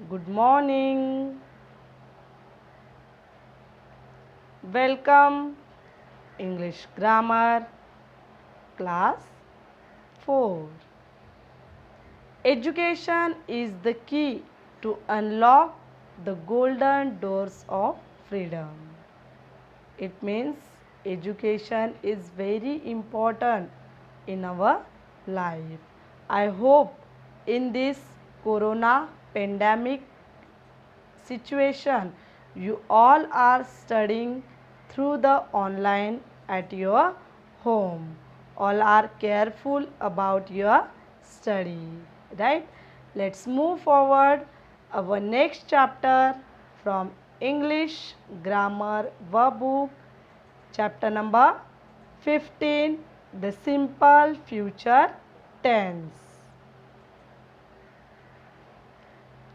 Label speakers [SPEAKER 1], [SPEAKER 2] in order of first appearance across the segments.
[SPEAKER 1] Good morning. Welcome English Grammar Class 4. Education is the key to unlock the golden doors of freedom. It means education is very important in our life. I hope in this corona pandemic situation you all are studying through the online at your home. All are careful about your study, right? Let's move forward our next chapter from English grammar workbook, chapter number 15, the simple future tense.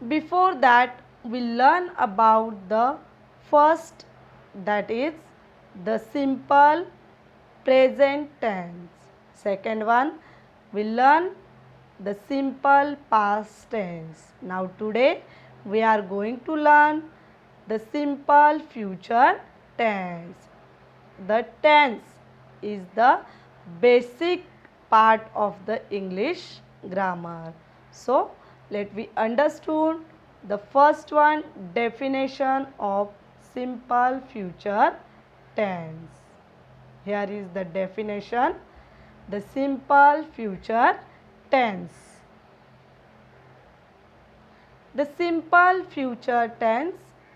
[SPEAKER 1] Before that, we learn about the first, that is the simple present tense. Second one, we learn the simple past tense. Now today we are going to learn the simple future tense. The tense is the basic part of the English grammar. So let we understand the first one, definition of simple future tense. Here is the definition. The simple future tense. The simple future tense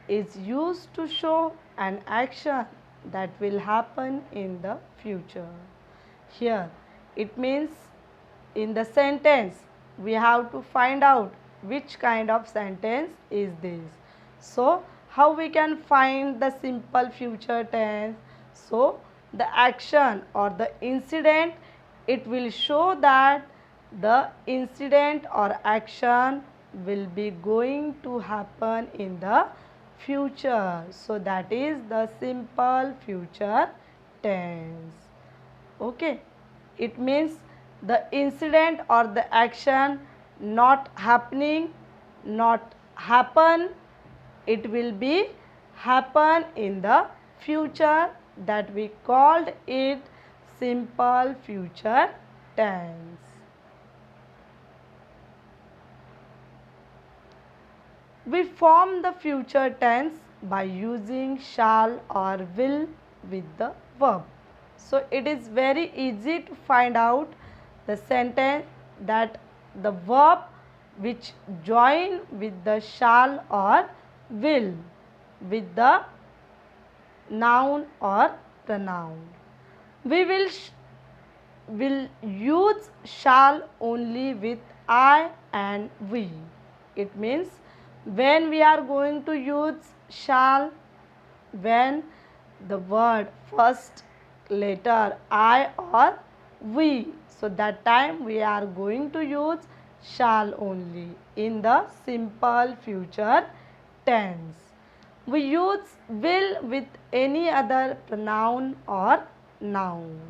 [SPEAKER 1] is used to show an action that will happen in the future. Here it means in the sentence we have to find out which kind of sentence is this. So how we can find the simple future tense? So the action or the incident, it will show that the incident or action will be going to happen in the future. So that is the simple future tense. Okay, it means the incident or the action not happening, not happen, it will be happen in the future, that we called it simple future tense. We form the future tense by using shall or will with the verb. So it is very easy to find out the sentence that the verb which join with the shall or will with the noun or pronoun. We will use shall only with I and we. It means when we are going to use shall, when the word first letter I or we, so that time we are going to use shall only in the simple future tense. We use will with any other pronoun or noun.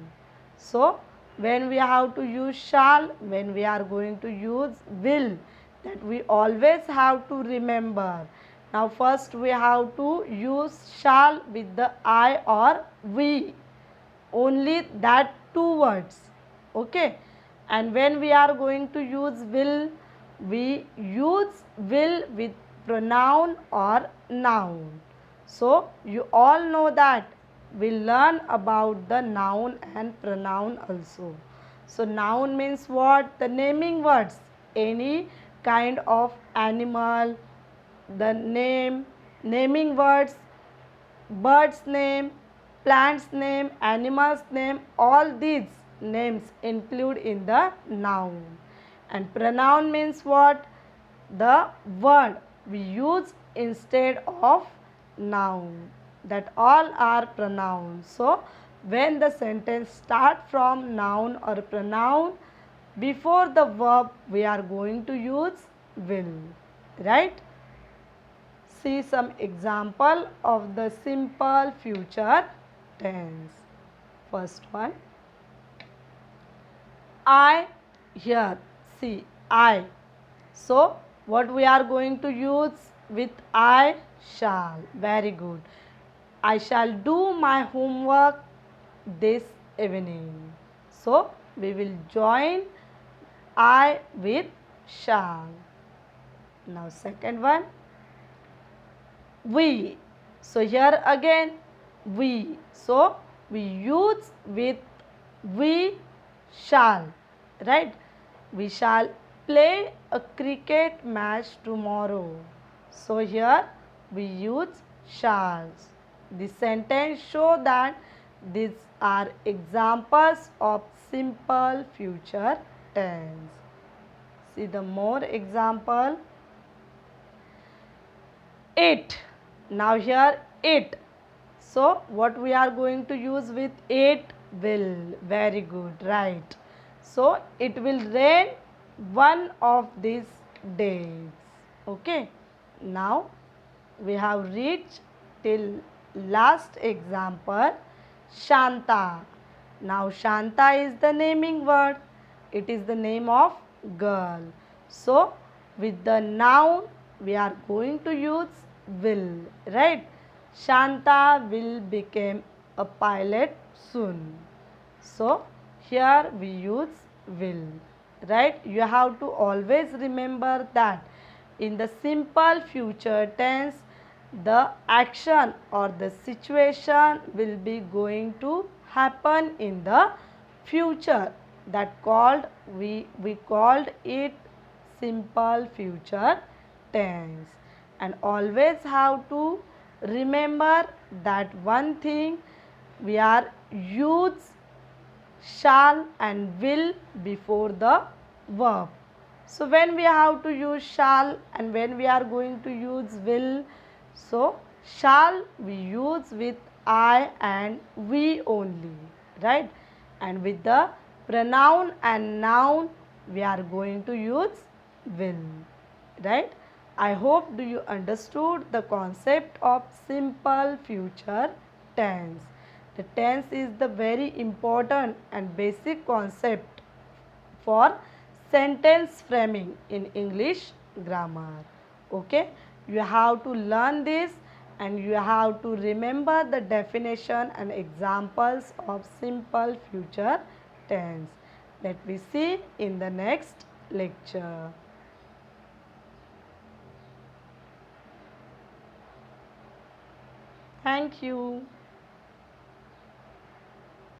[SPEAKER 1] So when we have to use shall, when we are going to use will, that we always have to remember. Now first we have to use shall with the I or we, only that two words. Okay, and when we are going to use will, we use will with pronoun or noun. So you all know that we learn about the noun and pronoun also. So noun means what? The naming words, any kind of animal, the name, naming words, bird's name, plant's name, animal's name, all these names include in the noun. And pronoun means what? The word we use instead of noun, that all are pronouns. So when the sentence start from noun or pronoun, before the verb we are going to use will, right? See some example of the simple future tense. First one, I, here see I. So What we are going to use with I shall. Very good. I shall do my homework this evening. So we will join I with shall. Now second one, we. So here again we. So we use with we shall, right? We shall play a cricket match tomorrow. So here we use shalls. The sentence show that these are examples of simple future tense. See the more example. It. Now here it. So what we are going to use with it? Will. Very good, right. So it will rain one of these days. Okay. Now we have reached till last example, Shanta. Now Shanta is the naming word. It is the name of girl. So with the noun we are going to use will, right? Shanta will become a pilot soon. So here we use will, right? You have to always remember that in the simple future tense, the action or the situation will be going to happen in the future. That called we called it simple future tense. And always have to remember that one thing, we are use shall and will before the verb. So when we have to use shall and when we are going to use will, so shall we use with I and we only, right? And with the pronoun and noun we are going to use will, right? I hope do you understood the concept of simple future tense. The tense is the very important and basic concept for sentence framing in English grammar. Okay, you have to learn this and you have to remember the definition and examples of simple future tense. Let me see in the next lecture. Thank you.